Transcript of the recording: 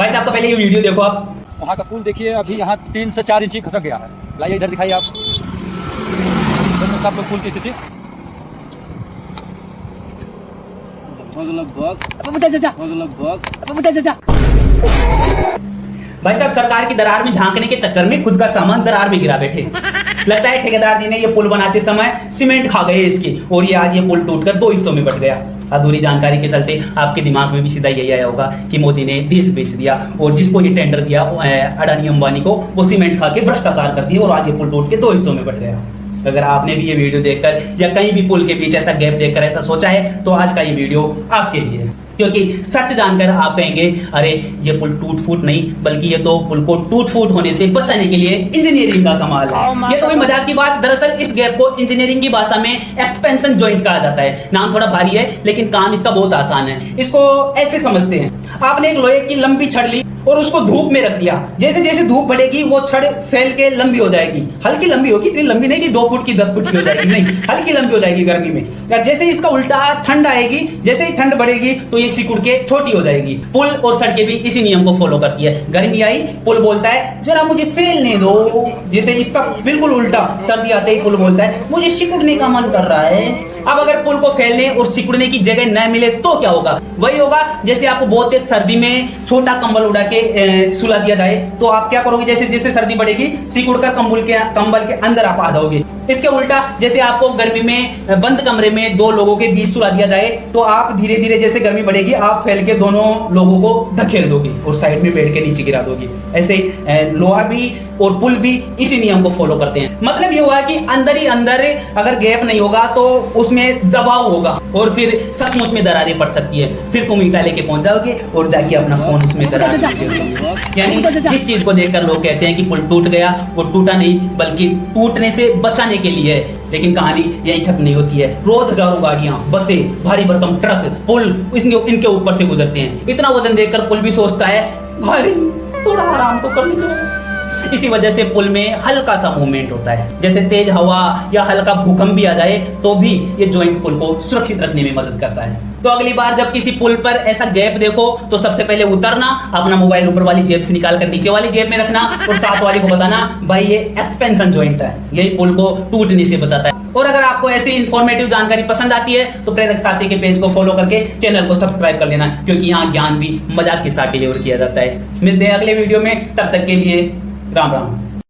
भाई साहब का पहले ये वीडियो देखो आप। वहाँ का पुल देखिए, अभी यहाँ 3 से 4 इंची खसक गया है। लाइए इधर दिखाइए आप, पुल की स्थिति भाई साहब सरकार की दरार में झांकने के चक्कर में खुद का सामान दरार में गिरा बैठे। लगता है ठेकेदार जी ने ये पुल बनाते समय सीमेंट खा गए इसकी, और ये आज ये पुल टूटकर 2 हिस्सों में बट गया। अधूरी जानकारी के चलते आपके दिमाग में भी सीधा यही आया होगा कि मोदी ने देश बेच दिया, और जिसको ये टेंडर दिया अडानी अंबानी को, वो सीमेंट खा के भ्रष्टाचार कर दिया और आज ये पुल टूट के 2 हिस्सों में बट गया। अगर आपने भी ये वीडियो देखकर या कहीं भी पुल के बीच ऐसा गैप देखकर ऐसा सोचा है, तो आज का ये वीडियो आपके लिए है। क्योंकि सच जानकर आप कहेंगे अरे ये पुल टूट फूट नहीं, बल्कि ये तो पुल को टूट फूट होने से बचाने के लिए इंजीनियरिंग का कमाल है। ये तो कोई मजाक की बात, दरअसल इस गैप को इंजीनियरिंग की भाषा में एक्सपेंशन जॉइंट कहा जाता है। नाम थोड़ा भारी है लेकिन काम इसका बहुत आसान है। इसको ऐसे समझते हैं, आपने एक लोहे की लंबी छड़ ली और उसको धूप में रख दिया। जैसे जैसे धूप बढ़ेगी वो छड़ फैल के लंबी हो जाएगी, हल्की लंबी होगी, इतनी लंबी नहीं कि 2 फुट की 10 फुट की हो जाएगी, नहीं, हल्की लंबी हो जाएगी गर्मी में। जैसे इसका उल्टा ठंड आएगी, जैसे ही ठंड बढ़ेगी तो ये सिकुड़ के छोटी हो जाएगी। पुल और सड़कें भी इसी नियम को फॉलो करती है। गर्मी आई, पुल बोलता है जरा मुझे फैलने दो। जैसे इसका बिल्कुल उल्टा, सर्दी आते ही पुल बोलता है मुझे सिकुड़ने का मन कर रहा है। अब अगर पुल को फैलने और सिकुड़ने की जगह न मिले तो क्या होगा? वही होगा जैसे आपको बहुत तेज सर्दी में छोटा कंबल उड़ा के सुला दिया जाए, तो आप क्या करोगे? जैसे जैसे सर्दी बढ़ेगी सिकुड़कर कंबल के अंदर आप आ जाओगे। इसके उल्टा जैसे आपको गर्मी में बंद कमरे में 2 लोगों के बीच सुला दिया जाए, तो आप धीरे धीरे जैसे गर्मी बढ़ेगी आप फैल के दोनों लोगों को धकेल दोगे और साइड में बैठ के नीचे गिरा दोगे। ऐसे ही लोहा भी और पुल भी इसी नियम को फॉलो करते हैं। मतलब ये हुआ कि अंदर ही अंदर अगर गैप नहीं होगा तो उसमें दबाव होगा और फिर सचमुच में दरारें पड़ सकती है। फिर तुम ईंटा लेके पहुंच जाओगे और जाके अपना फोन उसमें दरार यानी जिस चीज को देखकर लोग कहते हैं कि पुल टूट गया, वो टूटा नहीं बल्कि टूटने से बचाने के लिए है। लेकिन कहानी यही खत्म नहीं होती है। रोज हजारों गाड़ियां, बसें, भारी भरकम ट्रक पुल इनके ऊपर से गुजरते हैं। इतना वजन देखकर पुल भी सोचता है भाई थोड़ा आराम तो कर लीजिए। इसी वजह से पुल में हल्का सा मूवमेंट होता है। जैसे तेज हवा या हल्का भूकंप भी आ जाए तो भी ये जॉइंट पुल को सुरक्षित रखने में मदद करता है। तो अगली बार जब किसी पुल पर ऐसा गैप देखो तो सबसे पहले उतरना, अपना मोबाइल ऊपर वाली जेब से निकाल कर नीचे वाली जेब में रखना और साथ वाले को बताना भाई ये एक्सपेंशन जॉइंट है, यही पुल को टूटने से बचाता है। और अगर आपको ऐसी इंफॉर्मेटिव जानकारी पसंद आती है तो प्रेरक साथी के पेज को फॉलो करके चैनल को सब्सक्राइब कर लेना, क्योंकि यहाँ ज्ञान भी मजाक के साथ डिलीवर किया जाता है। मिलते हैं अगले वीडियो में, तब तक के लिए राम राम।